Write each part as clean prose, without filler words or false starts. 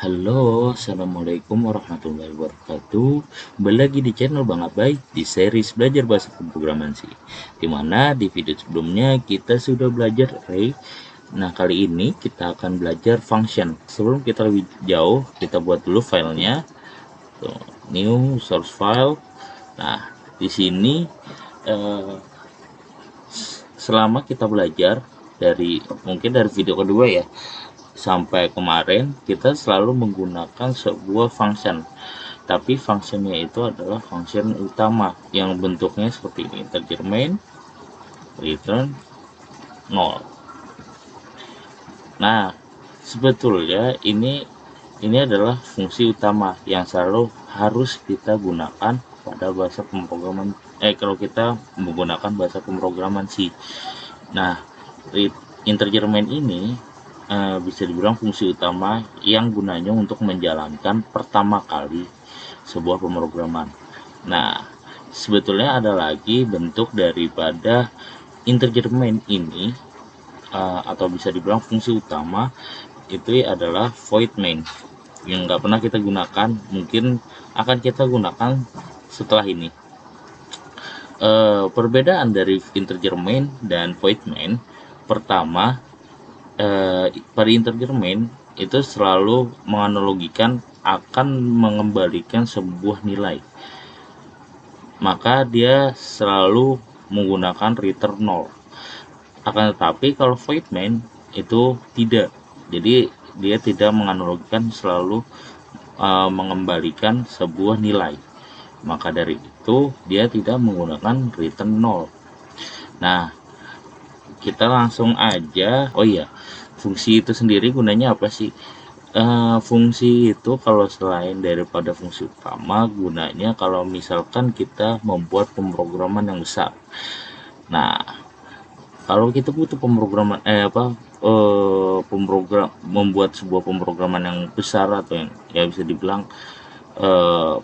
Halo, assalamualaikum warahmatullahi wabarakatuh. Kembali lagi di channel Bang Abai di series belajar bahasa pemrograman C. Dimana di video sebelumnya kita sudah belajar array. Nah, kali ini kita akan belajar function. Sebelum kita lebih jauh, kita buat dulu filenya. Tuh, new source file. Nah, di sini eh, selama kita belajar mungkin dari video kedua ya sampai kemarin, kita selalu menggunakan sebuah function, tapi functionnya itu adalah function utama yang bentuknya seperti ini: integer main return 0. Nah, sebetulnya ini adalah fungsi utama yang selalu harus kita gunakan pada bahasa pemrograman kalau kita menggunakan bahasa pemrograman C. Nah, integer main ini bisa dibilang fungsi utama yang gunanya untuk menjalankan pertama kali sebuah pemrograman. Nah, sebetulnya ada lagi bentuk daripada integer main ini, atau bisa dibilang fungsi utama itu adalah void main, yang nggak pernah kita gunakan, mungkin akan kita gunakan setelah ini. Perbedaan dari integer main dan void main, pertama, pada integer main itu selalu menganalogikan akan mengembalikan sebuah nilai, maka dia selalu menggunakan return 0. Akan tetapi kalau void main itu tidak, jadi dia tidak menganalogikan selalu mengembalikan sebuah nilai, maka dari itu dia tidak menggunakan return 0. Nah, kita langsung aja. Oh iya, fungsi itu sendiri gunanya apa sih? Fungsi itu kalau selain daripada fungsi utama, gunanya kalau misalkan kita membuat pemrograman yang besar. Nah, kalau kita butuh membuat sebuah pemrograman yang besar atau yang ya bisa dibilang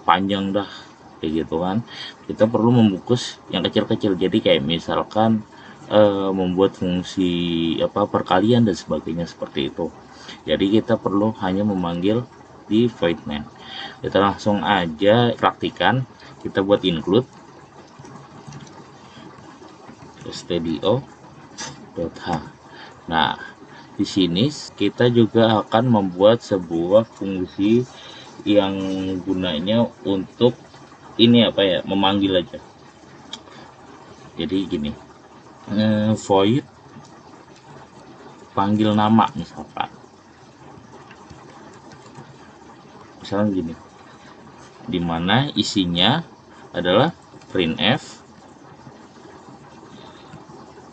panjang dah kayak gitu kan, kita perlu membungkus yang kecil-kecil. Jadi kayak misalkan membuat fungsi perkalian dan sebagainya seperti itu. Jadi kita perlu hanya memanggil di void main. Kita langsung aja praktikan. Kita buat include stdio.h. Nah, di sini kita juga akan membuat sebuah fungsi yang gunanya untuk memanggil aja. Jadi gini, void panggil nama misalkan gini, dimana isinya adalah printf.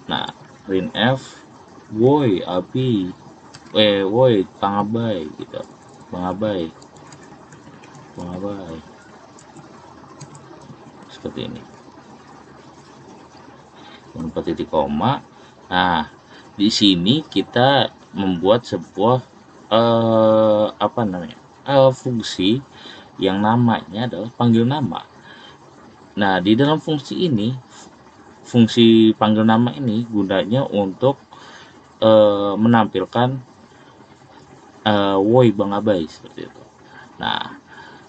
Nah, printf woi abi woi pangabai gitu, pangabai seperti ini, tanpa titik koma. Nah, di sini kita membuat sebuah fungsi yang namanya adalah panggil nama. Nah, di dalam fungsi ini, fungsi panggil nama ini gunanya untuk menampilkan woi bang abai seperti itu. Nah,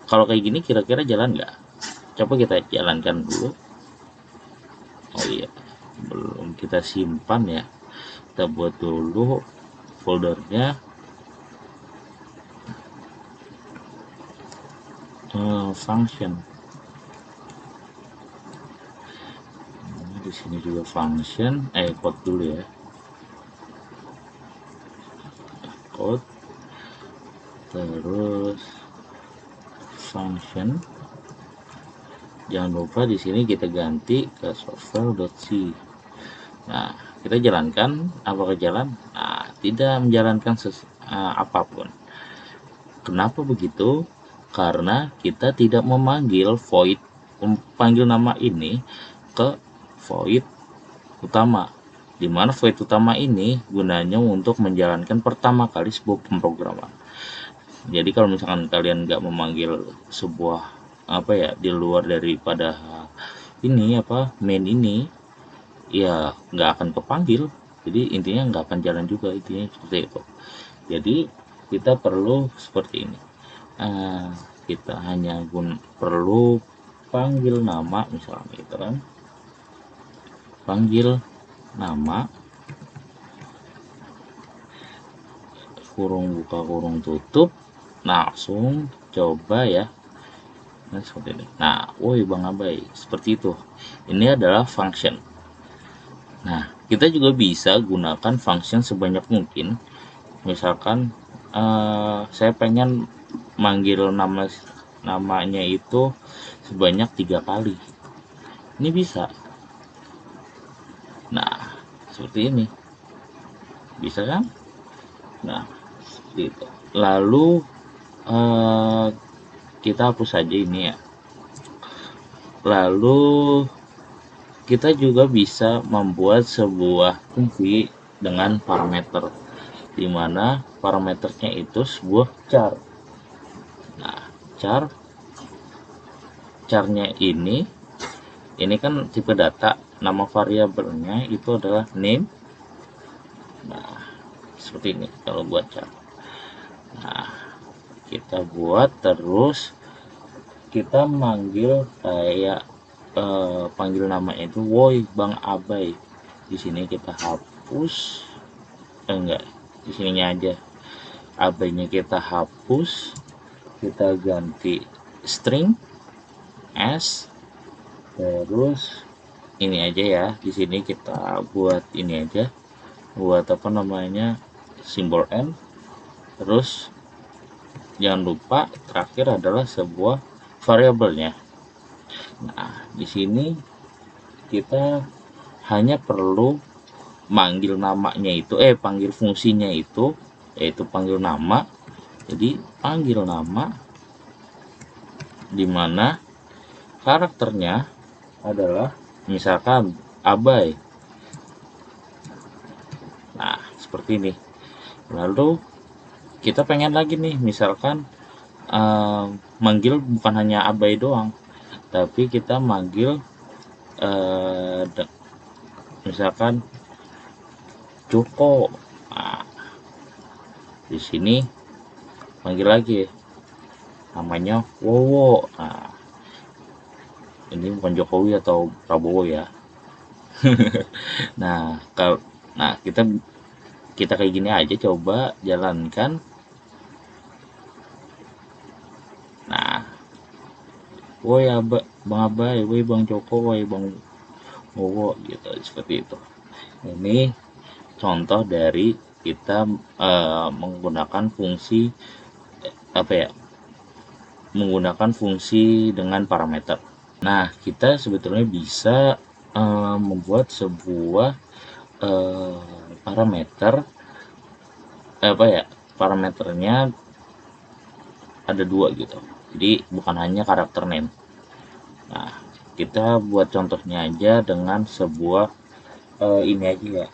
kalau kayak gini kira-kira jalan nggak? Coba kita jalankan dulu. Oh iya, belum kita simpan ya. Kita buat dulu foldernya. Function. Di sini juga function. Code dulu ya. Code. Terus function. Jangan lupa di sini kita ganti ke sourcefile.c. Nah, kita jalankan. Apakah jalan? Nah, tidak menjalankan apapun. Kenapa begitu? Karena kita tidak memanggil void panggil nama ini ke void utama, dimana void utama ini gunanya untuk menjalankan pertama kali sebuah pemrograman. Jadi kalau misalkan kalian nggak memanggil sebuah di luar daripada main ini, ya nggak akan kepanggil. Jadi intinya nggak akan jalan juga, intinya seperti itu. Jadi kita perlu seperti ini. kita hanya perlu panggil nama misalnya gitu kan, panggil nama, kurung buka kurung tutup, langsung coba ya. Nah seperti ini. Nah woi Bang Abai, seperti itu. Ini adalah function. Nah kita juga bisa gunakan function sebanyak mungkin. Misalkan saya pengen manggil namanya itu sebanyak 3 kali, ini bisa. Nah seperti ini, bisa kan? Nah seperti itu. Lalu kita hapus saja ini ya. Lalu kita juga bisa membuat sebuah fungsi dengan parameter, dimana parameternya itu sebuah char. Nah charnya ini kan tipe data, nama variabelnya itu adalah name. Nah seperti ini kalau buat char. Nah kita buat, terus kita manggil kayak panggil namanya itu woi Bang Abai. Di sini kita hapus, enggak, di sininya aja, abainya kita hapus, kita ganti string s, terus ini aja ya. Di sini kita buat ini aja, buat apa namanya, simbol n. Terus jangan lupa terakhir adalah sebuah variabelnya. Nah di sini kita hanya perlu manggil namanya itu, panggil fungsinya itu, yaitu panggil nama. Jadi panggil nama dimana karakternya adalah misalkan Abai. Nah seperti ini. Lalu kita pengen lagi nih, misalkan manggil bukan hanya Abai doang, tapi kita manggil misalkan Joko. Nah, di sini panggil lagi namanya Wowo. Nah, ini bukan Jokowi atau Prabowo ya. Nah kalau kita kayak gini aja, coba jalankan. Nah woi Bang Abai, woi Bang Joko, woi Bang Wowo gitu, seperti itu. Ini contoh dari kita menggunakan fungsi menggunakan fungsi dengan parameter. Nah kita sebetulnya bisa membuat sebuah parameter, parameternya ada 2 gitu, jadi bukan hanya karakter name. Nah kita buat contohnya aja dengan sebuah ini aja ya,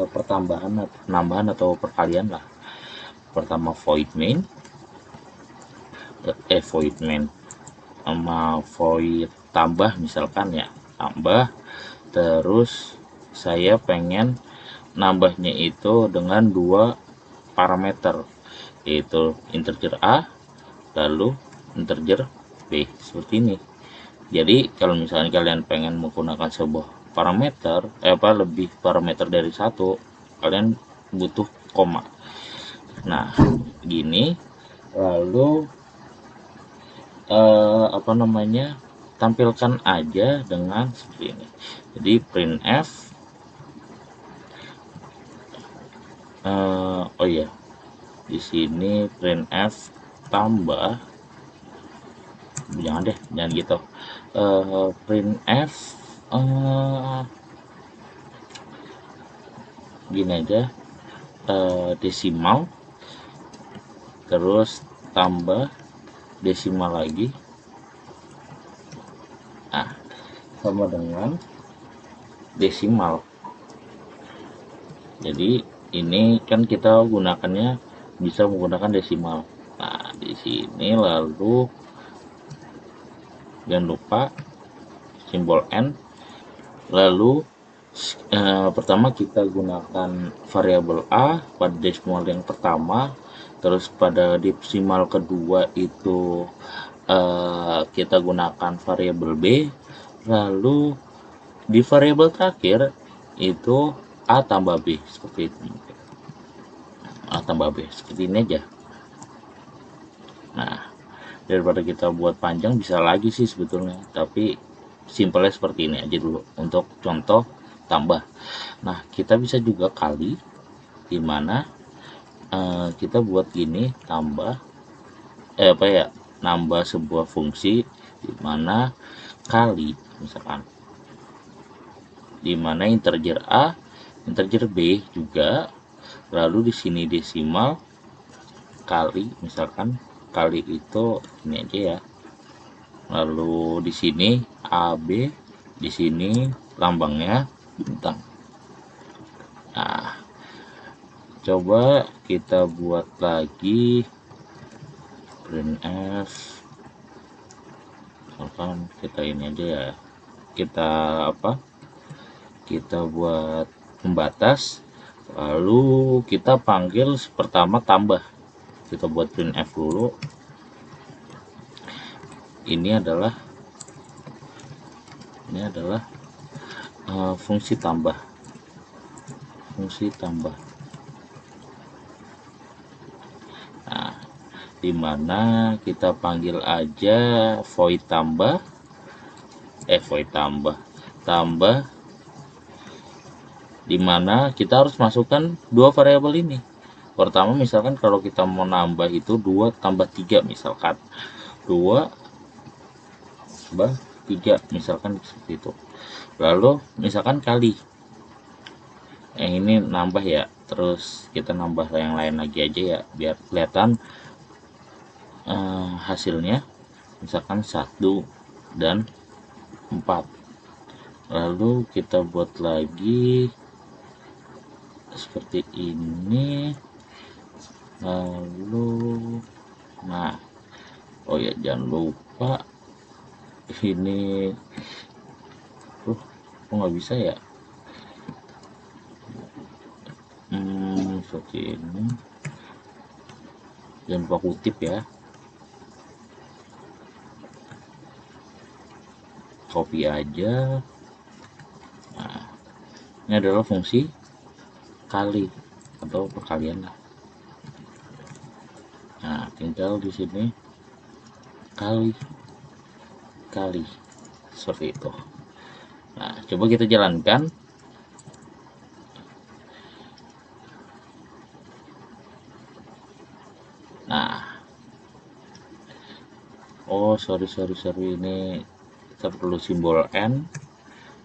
penambahan atau perkalian lah. Pertama void main sama void tambah, misalkan ya tambah, terus saya pengen nambahnya itu dengan 2 parameter, yaitu integer a lalu integer b, seperti ini. Jadi kalau misalnya kalian pengen menggunakan sebuah parameter, lebih parameter dari 1, kalian butuh koma. Nah gini, lalu tampilkan aja dengan seperti ini. Jadi printf di sini printf tambah, jangan gitu, printf gini aja, desimal, terus tambah desimal lagi. Nah sama dengan desimal. Jadi ini kan kita gunakannya bisa menggunakan desimal. Nah di sini lalu jangan lupa simbol n. Lalu pertama kita gunakan variabel a pada desimal yang pertama, terus pada desimal kedua itu kita gunakan variabel B, lalu di variabel terakhir itu A tambah B, seperti itu. A tambah B, seperti ini aja. Nah, daripada kita buat panjang bisa lagi sih sebetulnya, tapi simpelnya seperti ini aja dulu untuk contoh tambah. Nah, kita bisa juga kali, dimana kita buat gini, tambah nambah sebuah fungsi dimana kali, misalkan dimana integer A integer B juga, lalu di sini desimal kali, misalkan kali itu ini aja ya, lalu di sini AB, di sini lambangnya bintang. Nah, coba kita buat lagi printf, misalkan kita ini aja ya, kita buat pembatas, lalu kita panggil pertama tambah, kita buat printf dulu. Ini adalah fungsi tambah, nah, dimana kita panggil aja void tambah, dimana kita harus masukkan dua variabel ini. Pertama, misalkan kalau kita mau nambah itu 2 tambah 3, misalkan 2 tambah 3, misalkan seperti itu. Lalu misalkan kali, yang ini nambah ya, terus kita nambah yang lain lagi aja ya, biar kelihatan hasilnya, misalkan 1 dan 4. Lalu kita buat lagi seperti ini, lalu nah, oh ya, jangan lupa ini kok nggak bisa ya, seperti ini, jangan lupa kutip ya, copy aja. Nah, ini adalah fungsi kali atau perkalian lah. Nah, tinggal di sini kali seperti itu. Nah, coba kita jalankan. Nah, oh sorry, ini kita perlu simbol N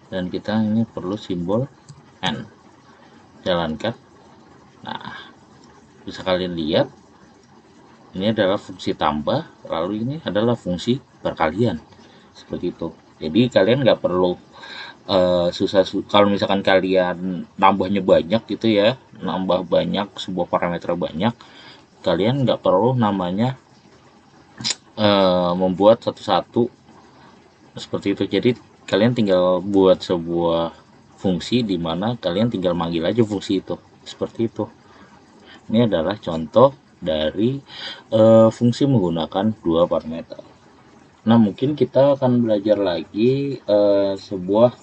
dan kita ini perlu simbol N. Jalankan. Nah, bisa kalian lihat ini adalah fungsi tambah, lalu ini adalah fungsi perkalian, seperti itu. Jadi kalian nggak perlu kalau misalkan kalian nambahnya banyak gitu ya, nambah banyak sebuah parameter banyak, kalian nggak perlu namanya membuat satu-satu seperti itu. Jadi kalian tinggal buat sebuah fungsi di mana kalian tinggal manggil aja fungsi itu, seperti itu. Ini adalah contoh dari fungsi menggunakan dua parameter. Nah, mungkin kita akan belajar lagi sebuah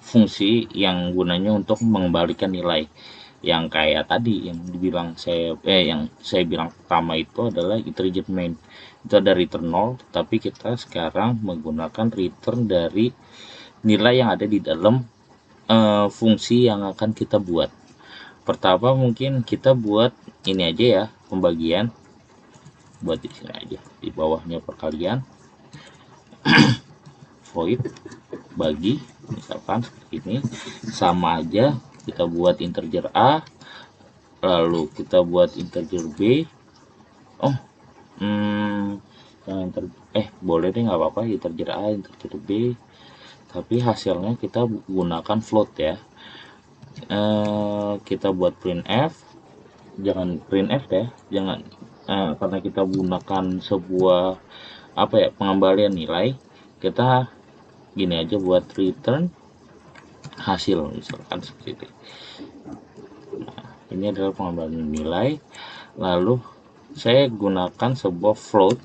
fungsi yang gunanya untuk mengembalikan nilai, yang kayak tadi yang saya bilang pertama itu adalah integer main, itu ada return 0, tapi kita sekarang menggunakan return dari nilai yang ada di dalam fungsi yang akan kita buat. Pertama mungkin kita buat ini aja ya, pembagian, buat di sini aja, di bawahnya perkalian, void bagi, misalkan seperti ini, sama aja kita buat integer A, lalu kita buat integer B. Boleh deh, nggak apa-apa integer A integer B, tapi hasilnya kita gunakan float ya. Kita buat printf, jangan printf ya, jangan karena kita gunakan sebuah pengembalian nilai, kita gini aja buat return hasil, misalkan seperti itu. Nah, ini adalah pengembalian nilai, lalu saya gunakan sebuah float,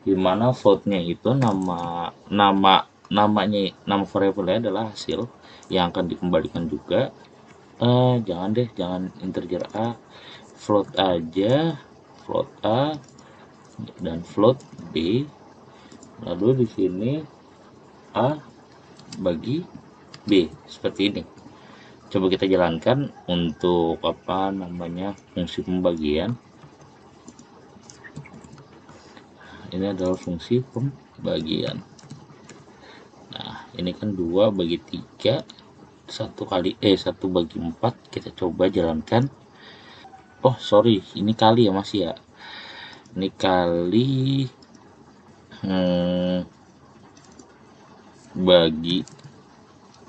dimana floatnya itu nama variabelnya adalah hasil yang akan dikembalikan juga. Jangan integer A, float aja, float A dan float B. Lalu di sini A bagi B seperti ini. Coba kita jalankan untuk fungsi pembagian. Ini adalah fungsi pembagian. Nah, ini kan 2 bagi 3, 1 bagi 4. Kita coba jalankan. Oh sorry, ini kali ya masih ya. Ini kali bagi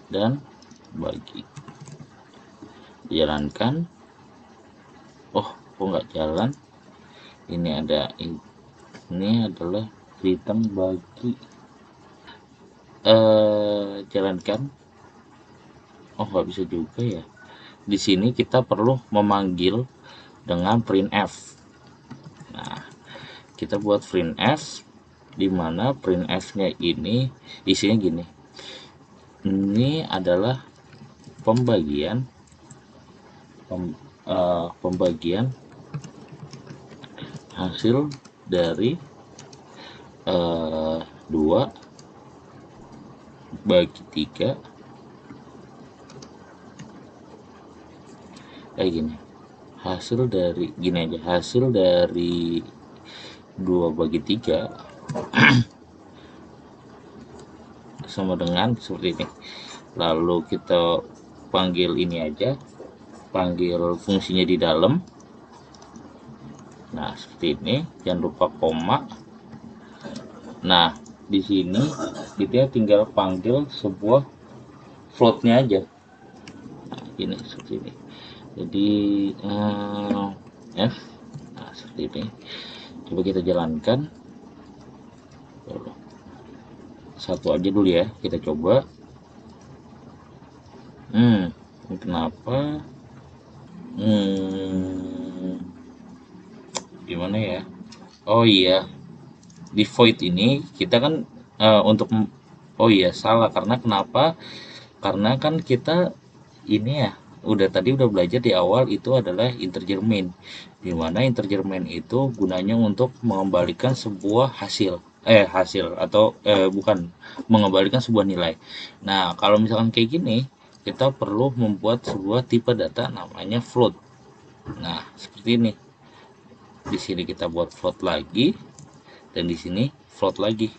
dan bagi. Jalankan. Oh kok nggak jalan. Ini adalah return bagi. Jalankan. Oh nggak bisa juga ya. Di sini kita perlu memanggil dengan printf. Nah, kita buat printf, dimana printf-nya ini isinya gini. Ini adalah pembagian hasil dari 2 bagi 3 kayak gini. Hasil dari 2 bagi 3 sama dengan seperti ini. Lalu kita panggil ini aja, panggil fungsinya di dalam. Nah seperti ini, jangan lupa koma. Nah di sini kita tinggal panggil sebuah floatnya aja. Nah ini seperti ini. Jadi F. Nah seperti ini. Coba kita jalankan. Satu aja dulu ya, kita coba. Kenapa gimana ya? Oh iya, di void ini kita kan oh iya salah, karena kenapa? Karena kan kita ini ya tadi udah belajar di awal, itu adalah integer main, dimana integer main itu gunanya untuk mengembalikan sebuah hasil atau bukan, mengembalikan sebuah nilai. Nah kalau misalkan kayak gini, kita perlu membuat sebuah tipe data namanya float. Nah seperti ini. Di sini kita buat float lagi, dan di sini float lagi.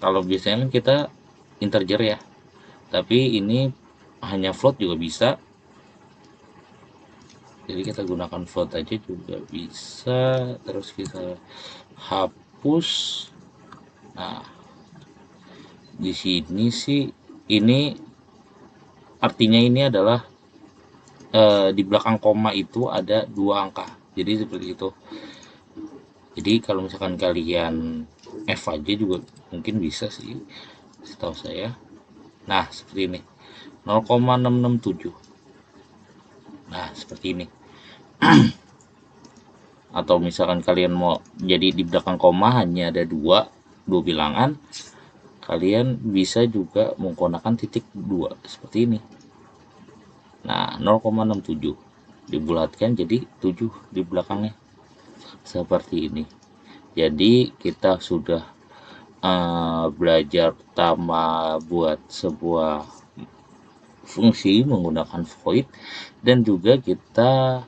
Kalau biasanya kan kita integer ya, tapi ini hanya float juga bisa. Jadi kita gunakan float aja juga bisa. Terus kita hapus. Nah di sini sih ini artinya ini adalah di belakang koma itu ada 2 angka, jadi seperti itu. Jadi kalau misalkan kalian F aja juga mungkin bisa sih, setahu saya. Nah seperti ini, 0,667. Nah seperti ini. Atau misalkan kalian mau jadi di belakang koma hanya ada dua bilangan, kalian bisa juga menggunakan titik 2 seperti ini. Nah 0,67 dibulatkan jadi 7 di belakangnya seperti ini. Jadi kita sudah belajar pertama buat sebuah fungsi menggunakan void, dan juga kita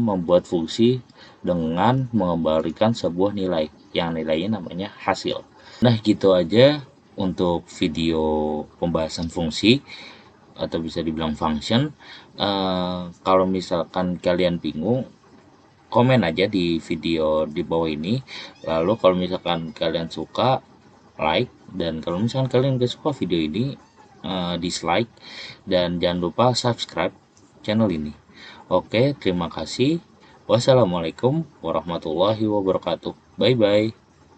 membuat fungsi dengan mengembalikan sebuah nilai yang nilainya namanya hasil. Nah gitu aja untuk video pembahasan fungsi, atau bisa dibilang function. Kalau misalkan kalian bingung, komen aja di video di bawah ini. Lalu kalau misalkan kalian suka, like. Dan kalau misalkan kalian gak suka video ini, dislike. Dan jangan lupa subscribe channel ini. Oke, terima kasih. Wassalamualaikum warahmatullahi wabarakatuh. Bye bye.